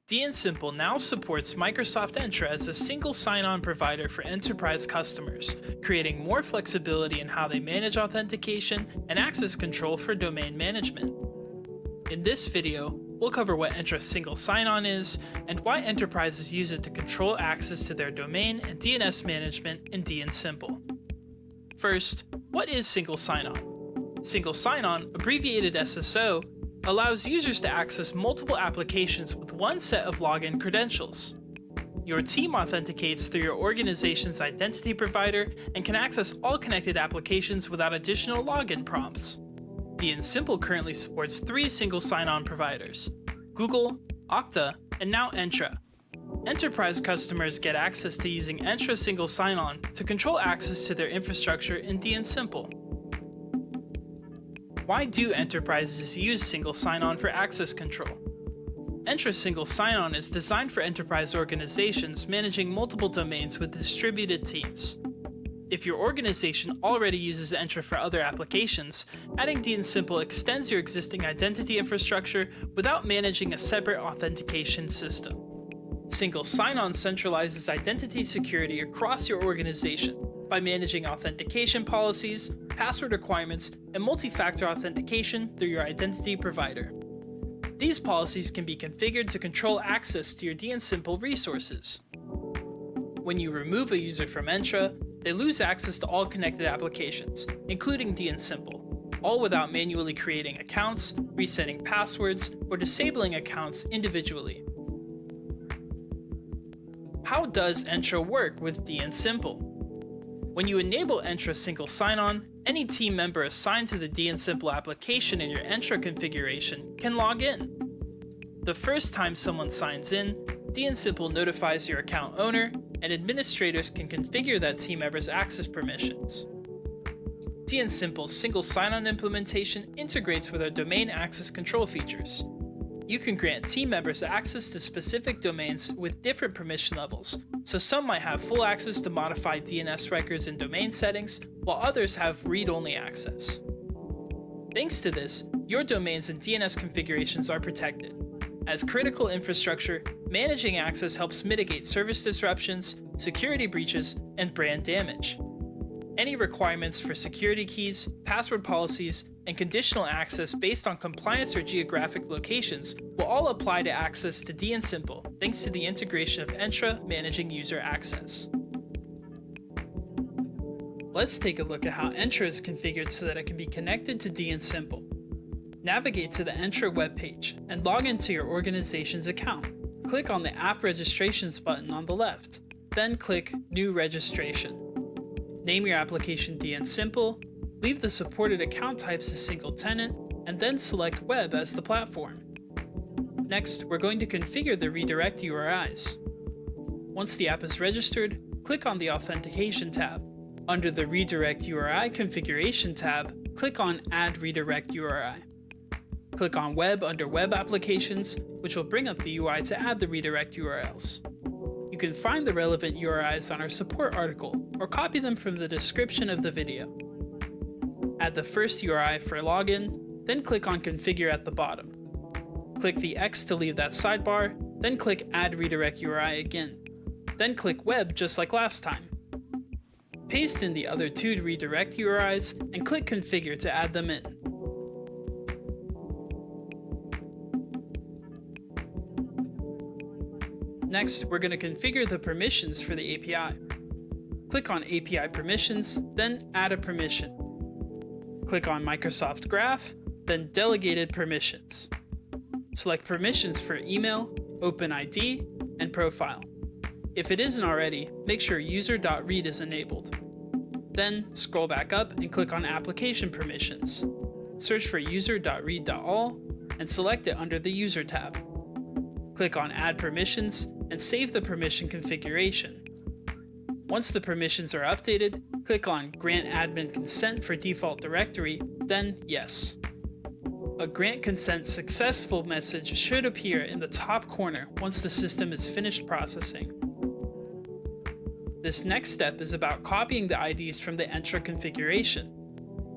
DNSimple now supports Microsoft Entra as a single sign-on provider for enterprise customers, creating more flexibility in how they manage authentication and access control for domain management. In this video, we'll cover what Entra Single Sign-On is and why enterprises use it to control access to their domain and DNS management in DNSimple. First, what is Single Sign-On? Single Sign-On, abbreviated SSO, allows users to access multiple applications with one set of login credentials. Your team authenticates through your organization's identity provider and can access all connected applications without additional login prompts. DNSimple currently supports 3 single sign-on providers: Google, Okta, and now Entra. Enterprise customers get access to using Entra Single Sign-On to control access to their infrastructure in DNSimple. Why do enterprises use Single Sign-On for access control? Entra Single Sign-On is designed for enterprise organizations managing multiple domains with distributed teams. If your organization already uses Entra for other applications, adding DNSimple extends your existing identity infrastructure without managing a separate authentication system. Single Sign-On centralizes identity security across your organization by managing authentication policies, password requirements, and multi-factor authentication through your identity provider. These policies can be configured to control access to your DNSimple resources. When you remove a user from Entra, they lose access to all connected applications, including DNSimple, all without manually creating accounts, resetting passwords, or disabling accounts individually. How does Entra work with DNSimple? When you enable Entra Single Sign-On, any team member assigned to the DNSimple application in your Entra configuration can log in. The first time someone signs in, DNSimple notifies your account owner, and administrators can configure that team member's access permissions. DNSimple's Single Sign-On implementation integrates with our domain access control features. You can grant team members access to specific domains with different permission levels, so some might have full access to modify DNS records and domain settings, while others have read-only access. Thanks to this, your domains and DNS configurations are protected. As critical infrastructure, managing access helps mitigate service disruptions, security breaches, and brand damage. Any requirements for security keys, password policies, and conditional access based on compliance or geographic locations will all apply to access to DNSimple thanks to the integration of Entra managing user access. Let's take a look at how Entra is configured so that it can be connected to DNSimple. Navigate to the Entra webpage and log into your organization's account. Click on the App Registrations button on the left, then click New Registration. Name your application DNSimple, leave the supported account types as single tenant, and then select Web as the platform. Next, we're going to configure the redirect URIs. Once the app is registered, click on the Authentication tab. Under the Redirect URI Configuration tab, click on Add Redirect URI. Click on Web under Web Applications, which will bring up the UI to add the redirect URLs. You can find the relevant URIs on our support article, or copy them from the description of the video. Add the first URI for login, then click on Configure at the bottom. Click the X to leave that sidebar, then click Add Redirect URI again. Then click Web just like last time. Paste in the other 2 redirect URIs and click Configure to add them in. Next, we're going to configure the permissions for the API. Click on API Permissions, then Add a Permission. Click on Microsoft Graph, then Delegated Permissions. Select permissions for email, OpenID, and profile. If it isn't already, make sure user.read is enabled. Then scroll back up and click on Application Permissions. Search for user.read.all and select it under the User tab. Click on Add Permissions and save the permission configuration. Once the permissions are updated, click on Grant Admin Consent for default directory, then Yes. A Grant Consent Successful message should appear in the top corner once the system is finished processing. This next step is about copying the IDs from the Entra configuration.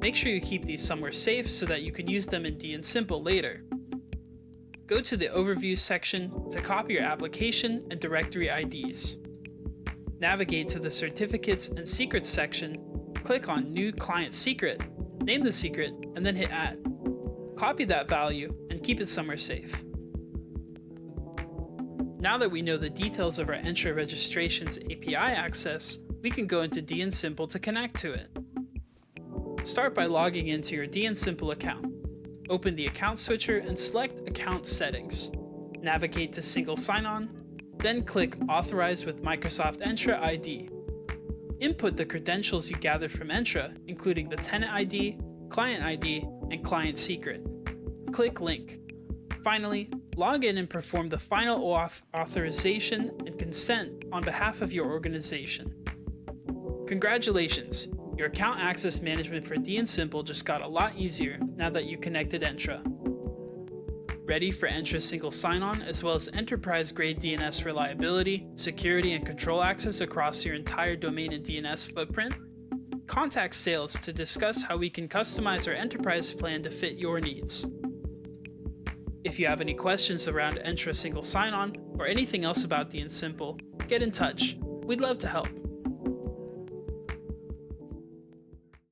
Make sure you keep these somewhere safe so that you can use them in DNSimple later. go to the Overview section to copy your application and directory IDs. Navigate to the Certificates and Secrets section, click on New Client Secret, name the secret, and then hit Add. Copy that value and keep it somewhere safe. Now that we know the details of our Entra registration's API access, we can go into DNSimple to connect to it. Start by logging into your DNSimple account. Open the account switcher and select Account Settings. Navigate to Single Sign-On, then click Authorize with Microsoft Entra ID. Input the credentials you gathered from Entra, including the tenant ID, client ID, and client secret. Click Link. Finally, log in and perform the final authorization and consent on behalf of your organization. Congratulations! Your account access management for DNSimple just got a lot easier now that you connected Entra. Ready for Entra Single Sign-On as well as enterprise-grade DNS reliability, security, and control access across your entire domain and DNS footprint? Contact sales to discuss how we can customize our enterprise plan to fit your needs. If you have any questions around Entra Single Sign-On or anything else about DNSimple, get in touch. We'd love to help.